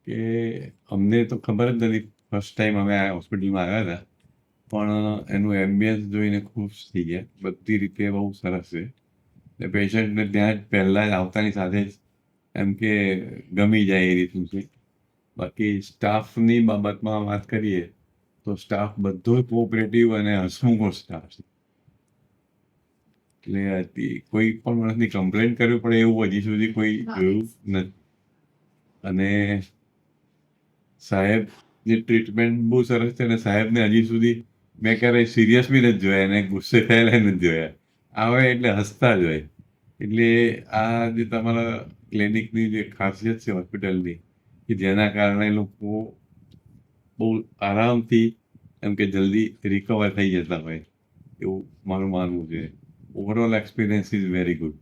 કે અમને તો ખબર જ નથી, ફર્સ્ટ ટાઈમ અમે આ હોસ્પિટલમાં આવ્યા હતા, પણ એનું એમ્બિયન્સ જોઈને ખુશ થઈ ગયા. બધી રીતે બહુ સરસ છે. એટલે પેશન્ટને ત્યાં જ પહેલાં જ આવતાની સાથે જ એમ કે ગમી જાય એ રીતનું છે. બાકી સ્ટાફની બાબતમાં વાત કરીએ તો સ્ટાફ બધો કોઓપરેટિવ અને હસમુખો સ્ટાફ છે. એટલે કોઈ પણ માણસની કમ્પ્લેન કરવી પડે એવું હજી સુધી કોઈ જોયું નથી. અને સાહેબની ટ્રીટમેન્ટ બહુ સરસ છે. અને સાહેબને હજી સુધી મેં ક્યારેય સિરિયસ બી નથી જોયા, એને ગુસ્સે થયેલા નથી જોયા. આવે એટલે હસતા જ હોય. એટલે આ જે તમારા ક્લિનિકની જે ખાસિયત છે હોસ્પિટલની, કે જેના કારણે લોકો બહુ આરામથી એમ કે જલ્દી રિકવર થઈ જતા હોય, એવું મારું માનવું છે. Overall experience is very good.